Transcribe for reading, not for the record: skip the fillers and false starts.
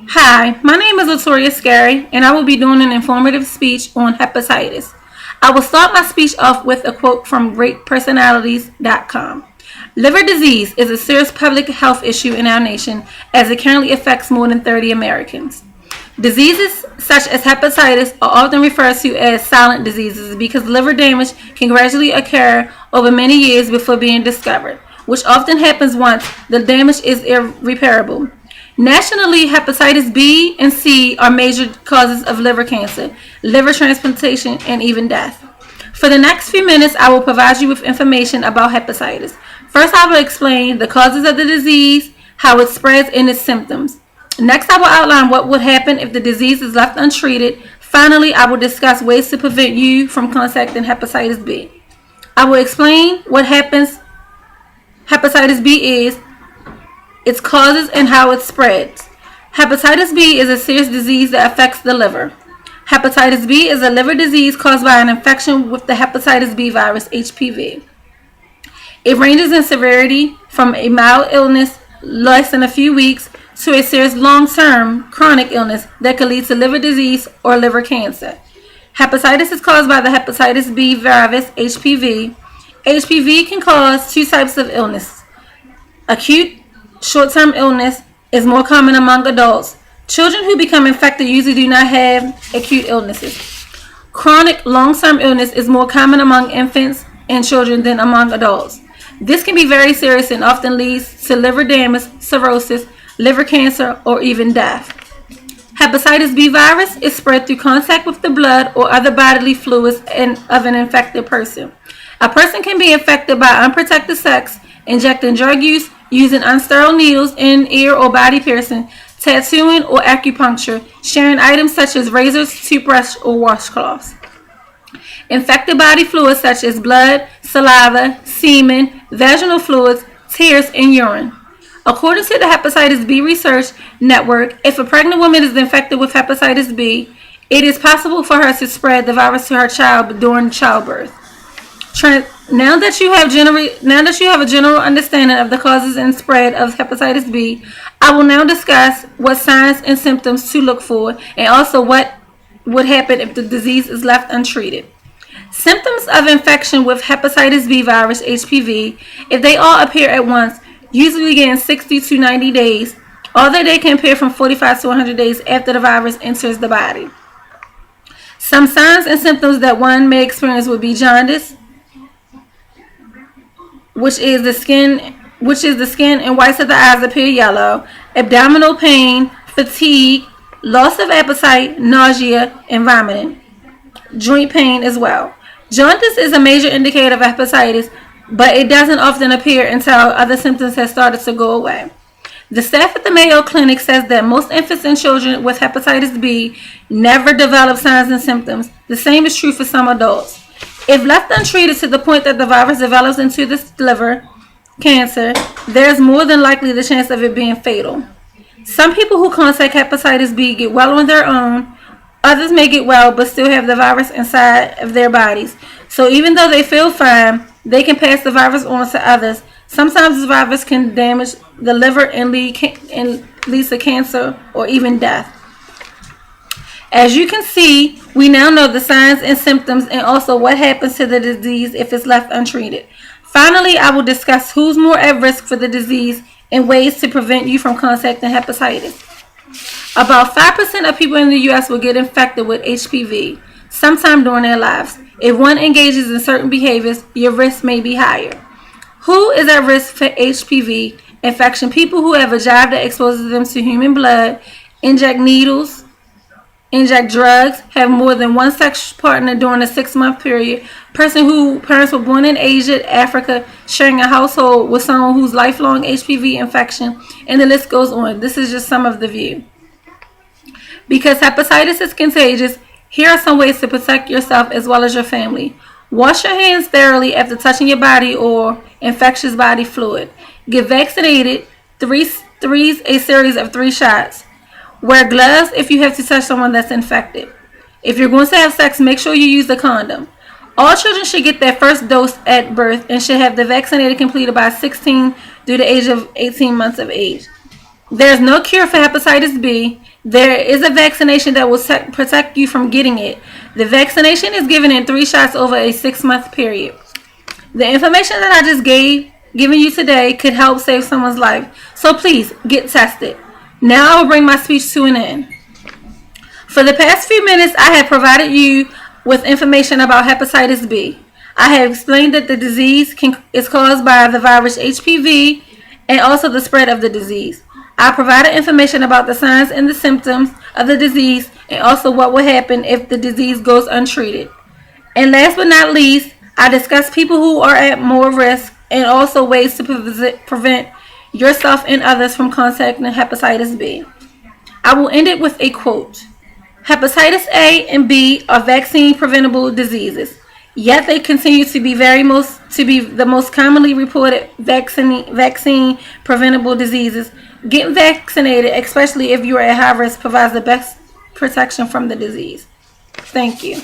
Hi, my name is Latoya Scary, and I will be doing an informative speech on hepatitis. I will start my speech off with a quote from greatpersonalities.com. Liver disease is a serious public health issue in our nation as it currently affects more than 30 Americans. Diseases such as hepatitis are often referred to as silent diseases because liver damage can gradually occur over many years before being discovered, which often happens once the damage is irreparable. Nationally, hepatitis B and C are major causes of liver cancer, liver transplantation, and even death. For the next few minutes, I will provide you with information about hepatitis. First, I will explain the causes of the disease, how it spreads, and its symptoms. Next, I will outline what would happen if the disease is left untreated. Finally, I will discuss ways to prevent you from contracting hepatitis B. I will explain what hepatitis B is, its causes, and how it spreads. Hepatitis B is a serious disease that affects the liver. Hepatitis B is a liver disease caused by an infection with the hepatitis B virus, HPV. It ranges in severity from a mild illness less than a few weeks to a serious long-term chronic illness that could lead to liver disease or liver cancer. Hepatitis is caused by the hepatitis B virus, HPV. HPV can cause two types of illness. Acute short-term illness is more common among adults. Children who become infected usually do not have acute illnesses. Chronic long-term illness is more common among infants and children than among adults. This can be very serious and often leads to liver damage, cirrhosis, liver cancer, or even death. Hepatitis B virus is spread through contact with the blood or other bodily fluids of an infected person. A person can be infected by unprotected sex, injecting drug use, using unsterile needles in ear or body piercing, tattooing or acupuncture, sharing items such as razors, toothbrush, or washcloths. Infected body fluids such as blood, saliva, semen, vaginal fluids, tears, and urine. According to the Hepatitis B Research Network, if a pregnant woman is infected with hepatitis B, it is possible for her to spread the virus to her child during childbirth. Now that you have a general understanding of the causes and spread of hepatitis B, I will now discuss what signs and symptoms to look for, and also what would happen if the disease is left untreated. Symptoms of infection with hepatitis B virus, HPV, if they all appear at once, usually begin 60 to 90 days, although they can appear from 45 to 100 days after the virus enters the body. Some signs and symptoms that one may experience would be jaundice, which is the skin and whites of the eyes appear yellow, abdominal pain, fatigue, loss of appetite, nausea, and vomiting. Joint pain as well. Jaundice is a major indicator of hepatitis, but it doesn't often appear until other symptoms have started to go away. The staff at the Mayo Clinic says that most infants and children with hepatitis B never develop signs and symptoms. The same is true for some adults. If left untreated to the point that the virus develops into the liver cancer, there's more than likely the chance of it being fatal. Some people who contract hepatitis B get well on their own. Others may get well but still have the virus inside of their bodies. So even though they feel fine, they can pass the virus on to others. Sometimes the virus can damage the liver and leads to cancer or even death. As you can see, we now know the signs and symptoms and also what happens to the disease if it's left untreated. Finally, I will discuss who's more at risk for the disease and ways to prevent you from contracting hepatitis. About 5% of people in the U.S. will get infected with HPV sometime during their lives. If one engages in certain behaviors, your risk may be higher. Who is at risk for HPV infection? People who have a job that exposes them to human blood, inject needles, inject drugs, have more than one sex partner during a 6-month period, person whose parents were born in Asia, Africa, sharing a household with someone who's lifelong HPV infection, and the list goes on. This is just some of the view. Because hepatitis is contagious, here are some ways to protect yourself as well as your family. Wash your hands thoroughly after touching your body or infectious body fluid. Get vaccinated, a series of 3 shots. Wear gloves if you have to touch someone that's infected. If you're going to have sex, make sure you use a condom. All children should get their first dose at birth and should have the vaccinated completed by 16 through the age of 18 months of age. There's no cure for hepatitis B. There is a vaccination that will protect you from getting it. The vaccination is given in 3 shots over a 6-month period. The information that I just given you today could help save someone's life. So please get tested. Now I will bring my speech to an end. For the past few minutes, I have provided you with information about hepatitis B. I have explained that the disease is caused by the virus HPV and also the spread of the disease. I provided information about the signs and the symptoms of the disease and also what will happen if the disease goes untreated. And last but not least, I discussed people who are at more risk and also ways to prevent yourself and others from contracting hepatitis B. I will end it with a quote. Hepatitis A and B are vaccine preventable diseases, yet they continue to be the most commonly reported vaccine preventable diseases. Getting vaccinated, especially if you are at high risk, provides the best protection from the disease. Thank you.